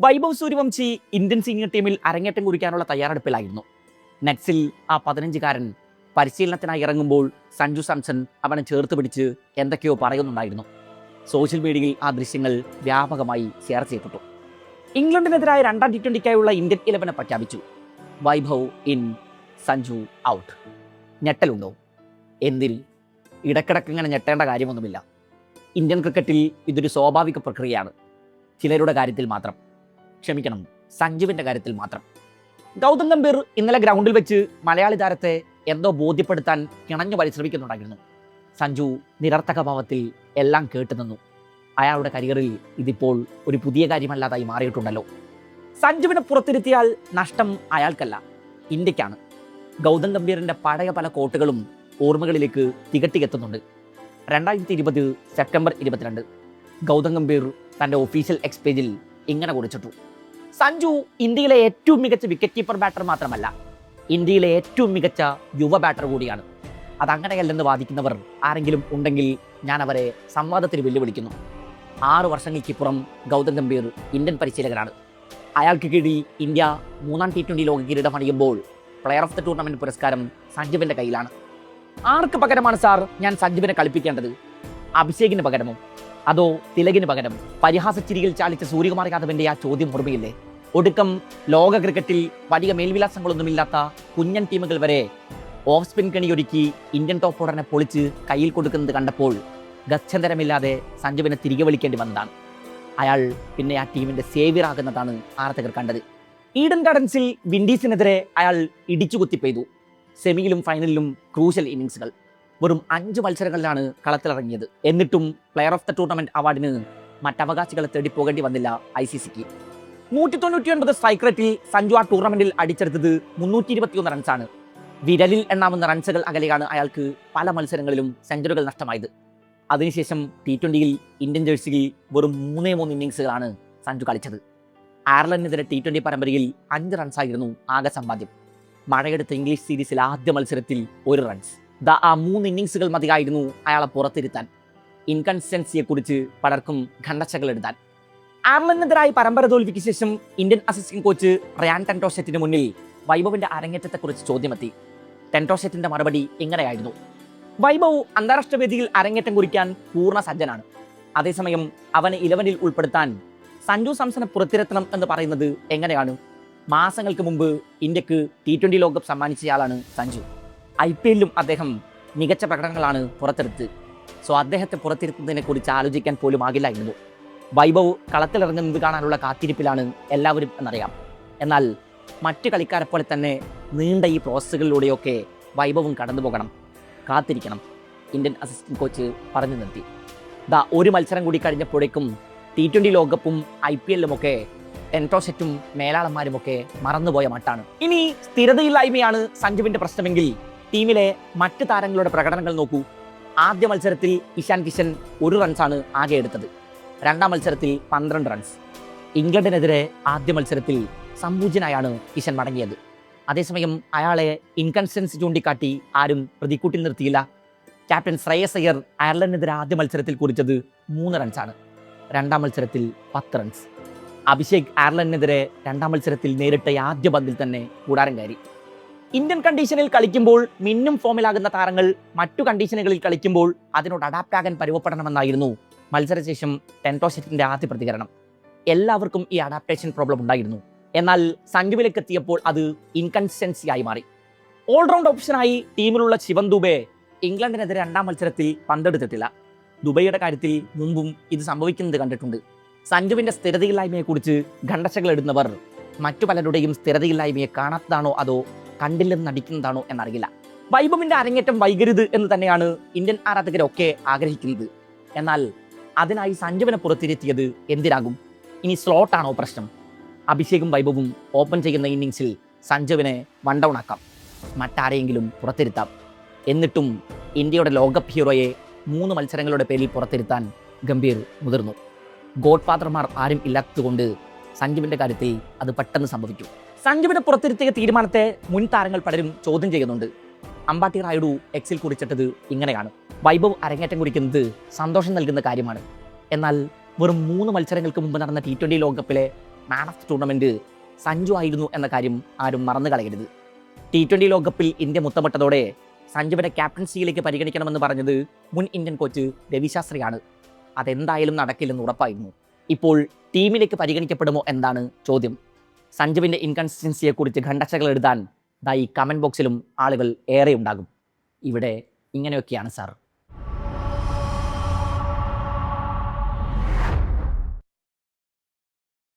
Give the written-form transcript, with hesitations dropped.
Vaibhav Suryavanshi Indian senior ടീമിൽ അരങ്ങേറ്റം കുറിക്കാനുള്ള തയ്യാറെടുപ്പിലായിരുന്നു. നെറ്റ്സിൽ ആ 15-കാരൻ പരിശീലനത്തിനായി ഇറങ്ങുമ്പോൾ സഞ്ജു സാംസൺ അവനെ ചേർത്ത് പിടിച്ച് എന്തൊക്കെയോ പറയുന്നുണ്ടായിരുന്നു. സോഷ്യൽ മീഡിയയിൽ ആ ദൃശ്യങ്ങൾ വ്യാപകമായി ഷെയർ ചെയ്യപ്പെട്ടു. ഇംഗ്ലണ്ടിനെതിരായ 2ാം T20ക്കായുള്ള ഇന്ത്യൻ 11 പ്രഖ്യാപിച്ചു. Vaibhav in, Sanju out. ഞെട്ടലുണ്ടോ? എന്തിൽ? ഇടക്കിടക്ക് ഇങ്ങനെ ഞെട്ടേണ്ട കാര്യമൊന്നുമില്ല. ഇന്ത്യൻ ക്രിക്കറ്റിൽ ഇതൊരു സ്വാഭാവിക പ്രക്രിയയാണ്. ചിലരുടെ കാര്യത്തിൽ മാത്രം, ക്ഷമിക്കണം, സഞ്ജുവിൻ്റെ കാര്യത്തിൽ മാത്രം. ഗൗതം ഗംഭീർ ഇന്നലെ ഗ്രൗണ്ടിൽ വെച്ച് മലയാളി താരത്തെ എന്തോ ബോധ്യപ്പെടുത്താൻ കിണഞ്ഞു പരിശ്രമിക്കുന്നുണ്ടായിരുന്നു. സഞ്ജു നിരർത്ഥക ഭാവത്തിൽ എല്ലാം കേട്ടുനിന്നു. അയാളുടെ കരിയറിൽ ഇതിപ്പോൾ ഒരു പുതിയ കാര്യമല്ലാതായി മാറിയിട്ടുണ്ടല്ലോ. സഞ്ജുവിനെ പുറത്തിരുത്തിയാൽ നഷ്ടം അയാൾക്കല്ല, ഇന്ത്യക്കാണ്. ഗൗതം ഗംഭീറിൻ്റെ പഴയ പല കോട്ടുകളും ഓർമ്മകളിലേക്ക് തികട്ടിയെത്തുന്നുണ്ട്. 2020 സെപ്റ്റംബർ 22 ഗൗതം ഗംഭീർ തൻ്റെ ഒഫീഷ്യൽ എക്സ് പേജിൽ ഇങ്ങനെ കുറിച്ചിട്ടു: സഞ്ജു ഇന്ത്യയിലെ ഏറ്റവും മികച്ച വിക്കറ്റ് കീപ്പർ ബാറ്റർ മാത്രമല്ല, ഇന്ത്യയിലെ ഏറ്റവും മികച്ച യുവ ബാറ്റർ കൂടിയാണ്. അതങ്ങനെയല്ലെന്ന് വാദിക്കുന്നവർ ആരെങ്കിലും ഉണ്ടെങ്കിൽ ഞാൻ അവരെ സംവാദത്തിന് വെല്ലുവിളിക്കുന്നു. 6 വർഷങ്ങൾക്കിപ്പുറം ഗൗതം ഗംഭീർ ഇന്ത്യൻ പരിശീലകനാണ്. അയാൾക്ക് കീഴിൽ ഇന്ത്യ 3ാം T20 ലോക കിരീടം അണിയുമ്പോൾ പ്ലെയർ ഓഫ് ദ ടൂർണമെന്റ് പുരസ്കാരം സഞ്ജുവിൻ്റെ കയ്യിലാണ്. ആർക്ക് പകരമാണ് സാർ ഞാൻ സഞ്ജുവിനെ കളിപ്പിക്കേണ്ടത്? അഭിഷേകിന് പകരമോ അതോ തിലകിന് പകരം? പരിഹാസച്ചിരിയിൽ ചാലിച്ച സൂര്യകുമാർ യാദവിൻ്റെ ആ ചോദ്യം ഓർമ്മയില്ലേ? ഒടുക്കം ലോക ക്രിക്കറ്റിൽ വലിയ മേൽവിലാസങ്ങളൊന്നുമില്ലാത്ത കുഞ്ഞൻ ടീമുകൾ വരെ ഓഫ് സ്പിൻ കണിയൊരുക്കി ഇന്ത്യൻ ടോപ്പ് ഓർഡറിനെ പൊളിച്ച് കയ്യിൽ കൊടുക്കുന്നത് കണ്ടപ്പോൾ ഗത്യന്തരമില്ലാതെ സഞ്ജുവിനെ തിരികെ വിളിക്കേണ്ടി വന്നതാണ്. അയാൾ പിന്നെ ആ ടീമിൻ്റെ സേവിയർ ആകുന്നതാണ് ആരാധകർ കണ്ടത്. ഈഡൻ ഗാർഡൻസിൽ വിൻഡീസിനെതിരെ അയാൾ ഇടിച്ചുകുത്തി പെയ്തു. സെമിയിലും ഫൈനലിലും ക്രൂഷ്യൽ ഇന്നിങ്സുകൾ. വെറും 5 മത്സരങ്ങളിലാണ് കളത്തിലിറങ്ങിയത്. എന്നിട്ടും പ്ലെയർ ഓഫ് ദ ടൂർണമെന്റ് അവാർഡിന് മറ്റവകാശികളെ തേടി പോകേണ്ടി വന്നില്ല ICCക്ക്. 199 സ്ട്രൈക്ക് റേറ്റിൽ സഞ്ജു ആ ടൂർണമെന്റിൽ അടിച്ചെടുത്തത് 321 റൺസാണ്. വിരലിൽ എണ്ണാവുന്ന റൺസുകൾ അകലെയാണ് അയാൾക്ക് പല മത്സരങ്ങളിലും സെഞ്ചുറികൾ നഷ്ടമായത്. അതിനുശേഷം T20യിൽ ഇന്ത്യൻ ജേഴ്സിയിൽ വെറും 3 ഇന്നിങ്സുകളാണ് സഞ്ജു കളിച്ചത്. അയർലൻഡിനെതിരെ T20 പരമ്പരയിൽ 5 റൺസായിരുന്നു ആകെ സമ്പാദ്യം. മഴയെടുത്ത ഇംഗ്ലീഷ് സീരീസിൽ ആദ്യ മത്സരത്തിൽ 1 റൺസ്. ആ 3 ഇന്നിങ്സുകൾ മതിയായിരുന്നു അയാളെ പുറത്തിരുത്താൻ. ഇൻകൺസിസ്റ്റൻസിയെക്കുറിച്ച് പലർക്കും ഖണ്ഡച്ചകൾ എഴുതാൻ. അയർലൻഡിനെതിരായി പരമ്പര തോൽവിക്ക് ശേഷം ഇന്ത്യൻ അസിസ്റ്റന്റ് കോച്ച് റയാൻ ടെൻടോഷെറ്റിന് മുന്നിൽ വൈഭവിന്റെ അരങ്ങേറ്റത്തെക്കുറിച്ച് ചോദ്യമെത്തി. ടെൻടോഷെറ്റിന്റെ മറുപടി ഇങ്ങനെയായിരുന്നു: വൈഭവ് അന്താരാഷ്ട്ര വേദിയിൽ അരങ്ങേറ്റം കുറിക്കാൻ പൂർണ്ണ സജ്ജനാണ്. അതേസമയം അവനെ 11-ൽ ഉൾപ്പെടുത്താൻ സഞ്ജു സാംസനെ പുറത്തിരുത്തണം എന്ന് പറയുന്നത് എങ്ങനെയാണ്? മാസങ്ങൾക്ക് മുമ്പ് ഇന്ത്യക്ക് T20 ലോകകപ്പ് സമ്മാനിച്ചയാളാണ് സഞ്ജു. IPLലും അദ്ദേഹം മികച്ച പ്രകടനങ്ങളാണ് പുറത്തെടുത്തത്. സോ അദ്ദേഹത്തെ പുറത്തിരുത്തുന്നതിനെ കുറിച്ച് ആലോചിക്കാൻ പോലും ആകില്ലായിരുന്നു. വൈഭവ് കളത്തിലിറങ്ങുന്നത് കാണാനുള്ള കാത്തിരിപ്പിലാണ് എല്ലാവരും എന്നറിയാം. എന്നാൽ മറ്റു കളിക്കാരെ പോലെ തന്നെ നീണ്ട ഈ പ്രോസസ്സുകളിലൂടെയൊക്കെ വൈഭവും കടന്നു പോകണം, കാത്തിരിക്കണം. ഇന്ത്യൻ അസിസ്റ്റന്റ് കോച്ച് പറഞ്ഞു നിർത്തി. ഒരു മത്സരം കൂടി കഴിഞ്ഞപ്പോഴേക്കും T20 ലോകകപ്പും IPLലുമൊക്കെ ടെൻടോഷെറ്റും മേലാളന്മാരുമൊക്കെ മറന്നുപോയ മട്ടാണ്. ഇനി സ്ഥിരതയില്ലായ്മയാണ് സഞ്ജുവിന്റെ പ്രശ്നമെങ്കിൽ ടീമിലെ മറ്റ് താരങ്ങളുടെ പ്രകടനങ്ങൾ നോക്കൂ. ആദ്യ മത്സരത്തിൽ ഇഷാൻ കിഷൻ 1 റൺസാണ് ആകെ എടുത്തത്. 2ാം മത്സരത്തിൽ 12 റൺസ്. ഇംഗ്ലണ്ടിനെതിരെ ആദ്യ മത്സരത്തിൽ സംപൂജ്യനായാണ് കിഷൻ മടങ്ങിയത്. അതേസമയം അയാളെ ഇൻകൺസിസ്റ്റൻസി ചൂണ്ടിക്കാട്ടി ആരും പ്രതിക്കൂട്ടിൽ നിർത്തിയില്ല. ക്യാപ്റ്റൻ ശ്രേയസ് അയ്യർ അയർലൻഡിനെതിരെ ആദ്യ മത്സരത്തിൽ കുറിച്ചത് 3 റൺസാണ്. 2ാം മത്സരത്തിൽ 10 റൺസ്. അഭിഷേക് അയർലൻഡിനെതിരെ 2ാം മത്സരത്തിൽ നേരിട്ട ആദ്യ പന്തിൽ തന്നെ കൂടാരം കയറി. ഇന്ത്യൻ കണ്ടീഷനിൽ കളിക്കുമ്പോൾ മിന്നും ഫോമിലാകുന്ന താരങ്ങൾ മറ്റു കണ്ടീഷനുകളിൽ കളിക്കുമ്പോൾ അതിനോട് അഡാപ്റ്റ് ആകാൻ പരുവപ്പെടണമെന്നായിരുന്നു മത്സരശേഷം ടെൻടോഷെറ്റിന്റെ ആദ്യ പ്രതികരണം. എല്ലാവർക്കും ഈ അഡാപ്റ്റേഷൻ പ്രോബ്ലം ഉണ്ടായിരുന്നു. എന്നാൽ സഞ്ജുവിലേക്ക് എത്തിയപ്പോൾ അത് ഇൻകൺസിസ്റ്റൻസി ആയി മാറി. ഓൾറൗണ്ട് ഓപ്ഷനായി ടീമിലുള്ള ശിവൻ ദുബെ ഇംഗ്ലണ്ടിനെതിരെ 2ാം മത്സരത്തിൽ പന്തെടുത്തിട്ടില്ല. ദുബൈയുടെ കാര്യത്തിൽ മുമ്പും ഇത് സംഭവിക്കുന്നത് കണ്ടിട്ടുണ്ട്. സഞ്ജുവിന്റെ സ്ഥിരതയില്ലായ്മയെക്കുറിച്ച് ഖണ്ഡച്ചകൾ ഇടുന്നവർ മറ്റു പലരുടെയും സ്ഥിരതയില്ലായ്മയെ കാണാത്തതാണോ അതോ കണ്ടില്ലെന്ന് നടിക്കുന്നതാണോ എന്നറിയില്ല. വൈഭവിന്റെ അരങ്ങേറ്റം വൈകരുത് എന്ന് തന്നെയാണ് ഇന്ത്യൻ ആരാധകരൊക്കെ ആഗ്രഹിക്കുന്നത്. എന്നാൽ അതിനായി സഞ്ജുവിനെ പുറത്തിരുത്തിയത് എന്തിനാകും? ഇനി സ്ലോട്ടാണോ പ്രശ്നം? അഭിഷേകും വൈഭവും ഓപ്പൺ ചെയ്യുന്ന ഇന്നിങ്സിൽ സഞ്ജുവിനെ വൺ ഡൗൺ ആക്കാം, മറ്റാരെയെങ്കിലും പുറത്തിരുത്താം. എന്നിട്ടും ഇന്ത്യയുടെ ലോകകപ്പ് ഹീറോയെ 3 മത്സരങ്ങളുടെ പേരിൽ പുറത്തിരുത്താൻ ഗംഭീർ മുതിർന്നു. ഗോഡ് ഫാദർമാർ ആരും ഇല്ലാത്തതുകൊണ്ട് സഞ്ജുവിന്റെ കാര്യത്തിൽ അത് പെട്ടെന്ന് സംഭവിക്കും. സഞ്ജുവിനെ പുറത്തിരുത്തിയ തീരുമാനത്തെ മുൻ താരങ്ങൾ പലരും ചോദ്യം ചെയ്യുന്നുണ്ട്. അമ്പാട്ടി റായുഡു എക്സിൽ കുറിച്ചിട്ടത് ഇങ്ങനെയാണ്: വൈഭവ് അരങ്ങേറ്റം കുറിക്കുന്നത് സന്തോഷം നൽകുന്ന കാര്യമാണ്. എന്നാൽ വെറും 3 മത്സരങ്ങൾക്ക് മുമ്പ് നടന്ന T20 ലോകകപ്പിലെ man of the tournament Sanju ആയിരുന്നു എന്ന കാര്യം ആരും മറന്നു കളയരുത്. T20 ലോകകപ്പിൽ ഇന്ത്യ മുത്തമിട്ടതോടെ സഞ്ജുവിനെ ക്യാപ്റ്റൻസിയിലേക്ക് പരിഗണിക്കണമെന്ന് പറഞ്ഞത് മുൻ ഇന്ത്യൻ കോച്ച് രവിശാസ്ത്രിയാണ്. അതെന്തായാലും നടക്കില്ലെന്ന് ഉറപ്പായിരുന്നു. ഇപ്പോൾ ടീമിലേക്ക് പരിഗണിക്കപ്പെടുമോ എന്നാണ് ചോദ്യം. സഞ്ജുവിൻ്റെ ഇൻകൺസിസ്റ്റൻസിയെക്കുറിച്ച് ഖണ്ഡച്ചകൾ എഴുതാൻ ഈ കമൻറ്റ് ബോക്സിലും ആളുകൾ ഏറെ ഉണ്ടാകും. ഇവിടെ ഇങ്ങനെയൊക്കെയാണ് സാർ.